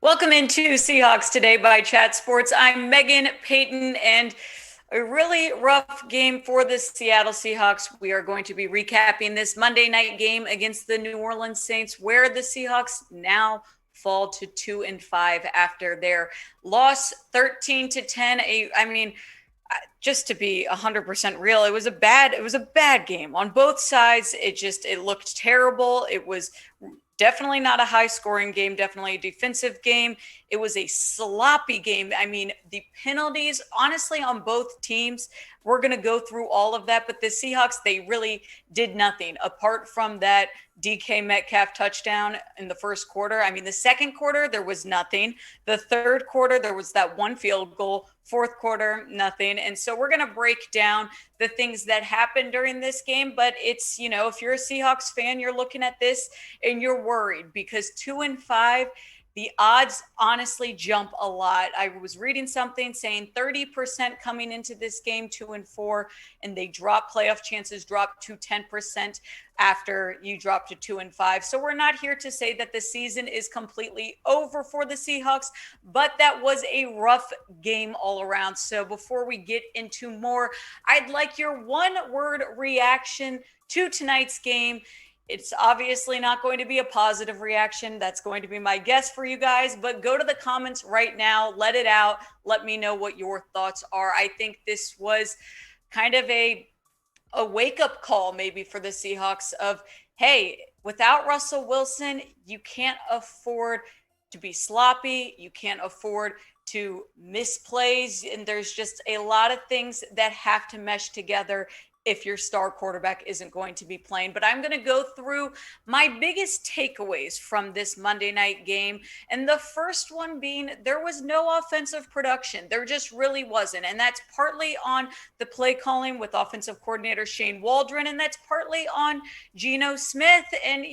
Welcome into Seahawks Today by Chat Sports. I'm Meghan Payton, and a really rough game for the Seattle Seahawks. We are going to be recapping this Monday night game against the New Orleans Saints, where the Seahawks now fall to 2-5 after their loss 13-10. Just to be 100% real, it was a bad game on both sides. It looked terrible. It was definitely not a high scoring game, definitely a defensive game. It was a sloppy game. The penalties, honestly, on both teams, we're going to go through all of that. But the Seahawks, they really did nothing apart from that DK Metcalf touchdown in the first quarter. The second quarter, there was nothing. The third quarter, there was that one field goal. Fourth quarter, nothing. And so we're going to break down the things that happened during this game. But it's, if you're a Seahawks fan, you're looking at this and you're worried because 2-5, the odds honestly jump a lot. I was reading something saying 30% coming into this game, 2-4, and they playoff chances drop to 10% after you drop to 2-5. So we're not here to say that the season is completely over for the Seahawks, but that was a rough game all around. So before we get into more, I'd like your one-word reaction to tonight's game. It's obviously not going to be a positive reaction. That's going to be my guess for you guys, but go to the comments right now, let it out. Let me know what your thoughts are. I think this was kind of a wake-up call maybe for the Seahawks of, hey, without Russell Wilson, you can't afford to be sloppy. You can't afford to miss plays. And there's just a lot of things that have to mesh together if your star quarterback isn't going to be playing. But I'm going to go through my biggest takeaways from this Monday night game. And the first one being there was no offensive production. There just really wasn't. And that's partly on the play calling with offensive coordinator Shane Waldron. And that's partly on Geno Smith. And,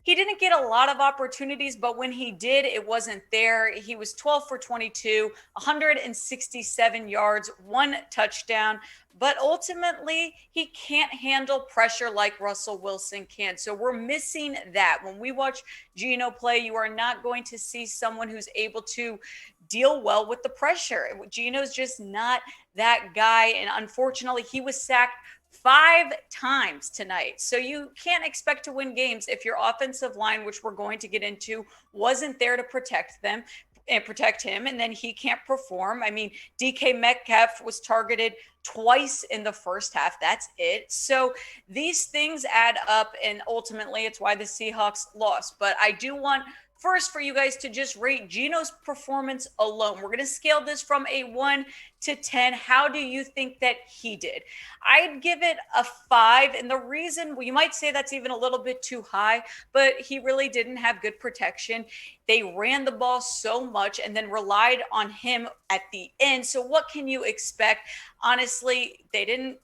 he didn't get a lot of opportunities, but when he did, it wasn't there. He was 12 for 22, 167 yards, one touchdown. But ultimately, he can't handle pressure like Russell Wilson can. So we're missing that. When we watch Geno play, you are not going to see someone who's able to deal well with the pressure. Geno's just not that guy. And unfortunately, he was sacked 5 times tonight. So you can't expect to win games if your offensive line, which we're going to get into, wasn't there to protect them and protect him, and then he can't perform. DK Metcalf was targeted twice in the first half. That's it. So these things add up, and ultimately it's why the Seahawks lost. But I do want first for you guys to just rate Geno's performance alone. We're going to scale this from a 1 to 10. How do you think that he did? I'd give it a 5. And the reason, well, you might say that's even a little bit too high, but he really didn't have good protection. They ran the ball so much and then relied on him at the end. So what can you expect? Honestly, they didn't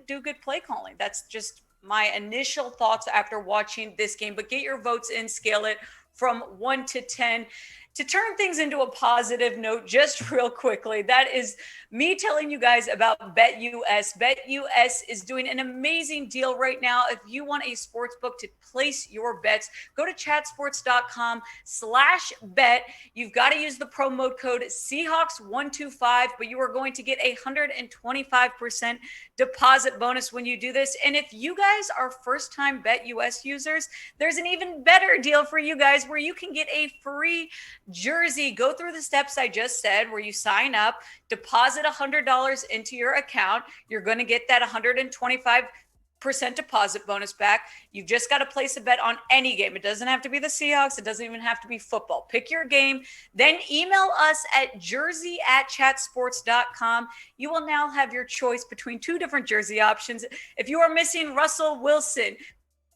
do good play calling. That's just my initial thoughts after watching this game. But get your votes in, scale it from 1 to 10. To turn things into a positive note, just real quickly, that is me telling you guys about BetUS. BetUS is doing an amazing deal right now. If you want a sports book to place your bets, go to chatsports.com/bet. You've got to use the promo code Seahawks125, but you are going to get a 125% deposit bonus when you do this. And if you guys are first-time BetUS users, there's an even better deal for you guys where you can get a free jersey. Go through the steps I just said, where you sign up, deposit $100 into your account. You're going to get that 125% deposit bonus back. You've just got to place a bet on any game. It doesn't have to be the Seahawks. It doesn't even have to be football. Pick your game. Then email us at jersey@chatsports.com. You will now have your choice between 2 different jersey options. If you are missing Russell Wilson,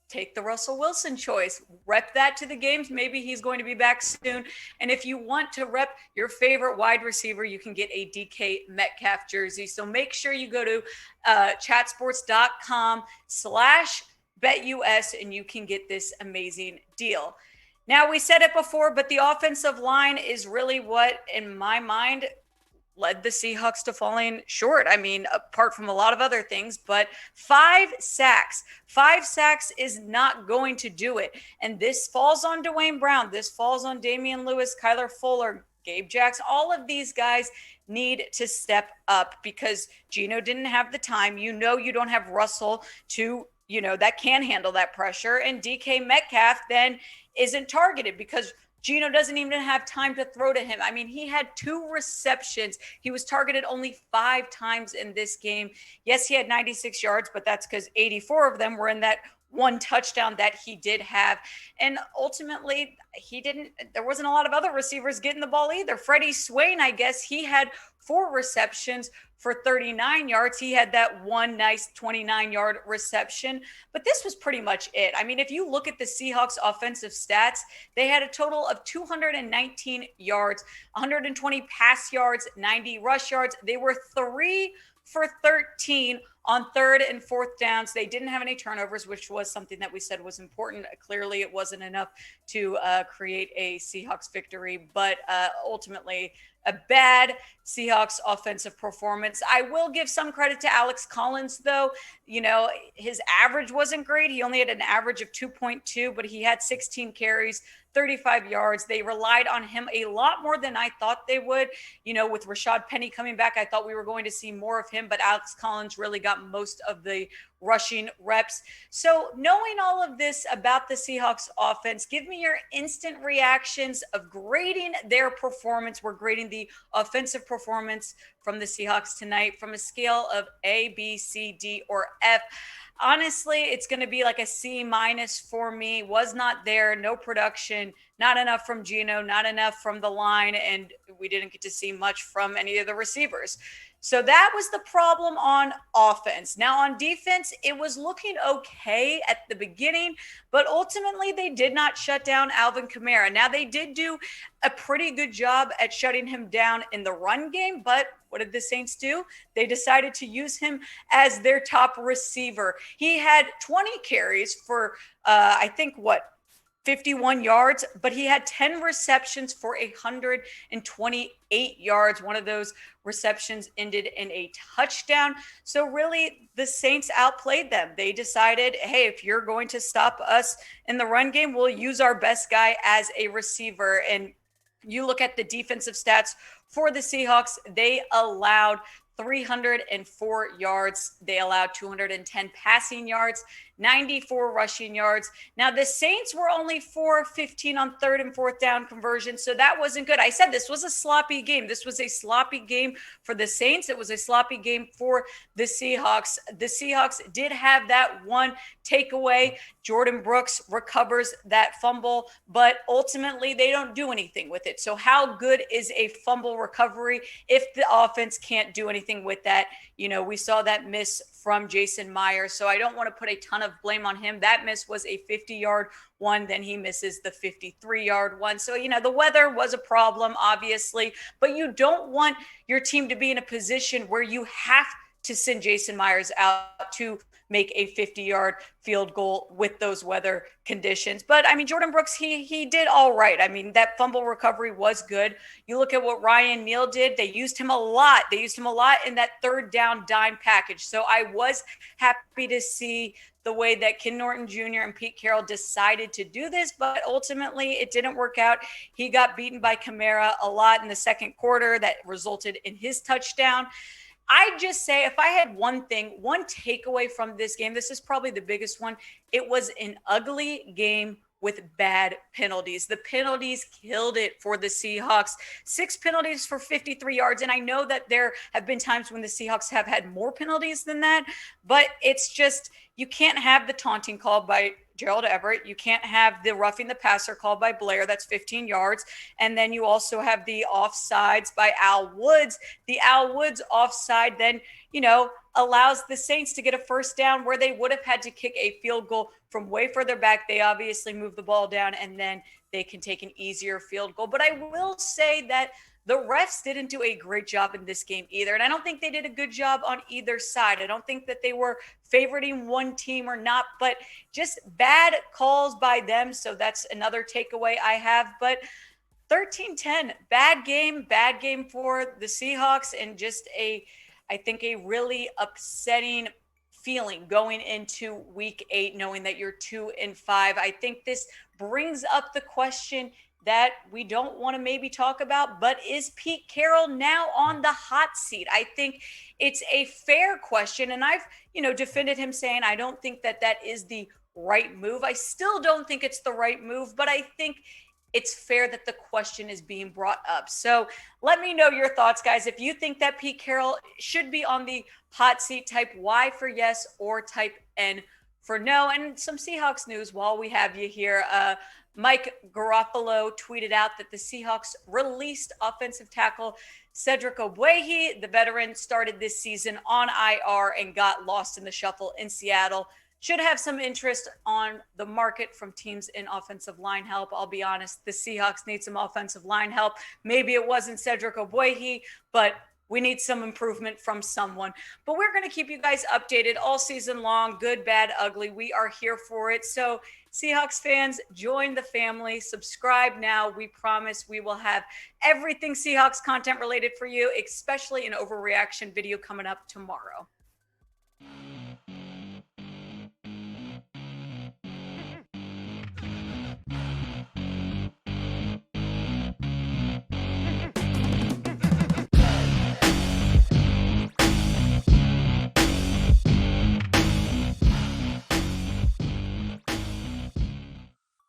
take the Russell Wilson choice. Rep that to the games. Maybe he's going to be back soon. And if you want to rep your favorite wide receiver, you can get a DK Metcalf jersey. So make sure you go to chatsports.com/BetUS and you can get this amazing deal. Now, we said it before, but the offensive line is really what, in my mind, led the Seahawks to falling short. I mean, apart from a lot of other things, but 5 sacks. 5 sacks is not going to do it. And this falls on Dwayne Brown. This falls on Damian Lewis, Kyler Fuller, Gabe Jackson. All of these guys need to step up because Geno didn't have the time. You don't have Russell to, that can handle that pressure. And DK Metcalf then isn't targeted because Geno doesn't even have time to throw to him. I mean, he had 2 receptions. He was targeted only 5 times in this game. Yes, he had 96 yards, but that's because 84 of them were in that 1 touchdown that he did have. And ultimately, there wasn't a lot of other receivers getting the ball either. Freddie Swain, I guess, he had 4 receptions for 39 yards. He had that one nice 29-yard reception, but this was pretty much it. I mean, if you look at the Seahawks offensive stats, they had a total of 219 yards, 120 pass yards, 90 rush yards. They were 3 for 13 on 3rd and 4th downs. They didn't have any turnovers, which was something that we said was important. Clearly, it wasn't enough to create a Seahawks victory, but ultimately a bad Seahawks offensive performance. I will give some credit to Alex Collins, though. His average wasn't great. He only had an average of 2.2, but he had 16 carries, 35 yards. They relied on him a lot more than I thought they would. With Rashad Penny coming back, I thought we were going to see more of him, but Alex Collins really got most of the rushing reps. So knowing all of this about the Seahawks offense, give me your instant reactions of grading their performance. We're grading the offensive performance from the Seahawks tonight from a scale of A, B, C, D, or F. Honestly, it's going to be like a C- for me. Was not there, no production, not enough from Geno, not enough from the line, and we didn't get to see much from any of the receivers. So that was the problem on offense. Now on defense, it was looking okay at the beginning, but ultimately they did not shut down Alvin Kamara. Now they did do a pretty good job at shutting him down in the run game, but what did the Saints do? They decided to use him as their top receiver. He had 20 carries for, 51 yards, but he had 10 receptions for 128 yards. One of those receptions ended in a touchdown. So really, the Saints outplayed them. They decided, hey, if you're going to stop us in the run game, we'll use our best guy as a receiver. And you look at the defensive stats for the Seahawks, they allowed 304 yards. They allowed 210 passing yards, 94 rushing yards. Now, the Saints were only 4-15 on 3rd and 4th down conversion, so that wasn't good. I said this was a sloppy game. This was a sloppy game for the Saints. It was a sloppy game for the Seahawks. The Seahawks did have that one takeaway. Jordan Brooks recovers that fumble, but ultimately they don't do anything with it. So how good is a fumble recovery if the offense can't do anything with that? We saw that miss from Jason Myers, so I don't want to put a ton of blame on him. That miss was a 50-yard one, then he misses the 53-yard one. So, the weather was a problem, obviously, but you don't want your team to be in a position where you have to send Jason Myers out to make a 50-yard field goal with those weather conditions. But I mean, Jordan Brooks, he did all right. I mean, that fumble recovery was good. You look at what Ryan Neal did. They used him a lot. They used him a lot in that 3rd down dime package. So I was happy to see the way that Ken Norton Jr. and Pete Carroll decided to do this, but ultimately it didn't work out. He got beaten by Kamara a lot in the second quarter that resulted in his touchdown. I'd just say if I had one takeaway from this game, this is probably the biggest one. It was an ugly game with bad penalties. The penalties killed it for the Seahawks. 6 penalties for 53 yards. And I know that there have been times when the Seahawks have had more penalties than that, but it's just, you can't have the taunting call by Gerald Everett. You can't have the roughing the passer called by Blair. That's 15 yards. And then you also have the offsides by Al Woods. The Al Woods offside then, allows the Saints to get a 1st down where they would have had to kick a field goal from way further back. They obviously move the ball down and then they can take an easier field goal. But I will say that the refs didn't do a great job in this game either. And I don't think they did a good job on either side. I don't think that they were favoriting one team or not, but just bad calls by them. So that's another takeaway I have. But 13-10, bad game for the Seahawks, and just I think a really upsetting feeling going into week 8, knowing that you're 2-5. I think this brings up the question that we don't want to maybe talk about, but is Pete Carroll now on the hot seat? I think it's a fair question, and I've, defended him saying I don't think that is the right move. I still don't think it's the right move, but I think it's fair that the question is being brought up. So let me know your thoughts, guys. If you think that Pete Carroll should be on the hot seat, type Y for yes or type N for no. And some Seahawks news while we have you here. Mike Garofalo tweeted out that the Seahawks released offensive tackle Cedric Ogbuehi. The veteran started this season on IR and got lost in the shuffle in Seattle. Should have some interest on the market from teams in offensive line help. I'll be honest, the Seahawks need some offensive line help. Maybe it wasn't Cedric Ogbuehi, but we need some improvement from someone. But we're going to keep you guys updated all season long, good, bad, ugly. We are here for it. So Seahawks fans, join the family. Subscribe now. We promise we will have everything Seahawks content related for you, especially an overreaction video coming up tomorrow.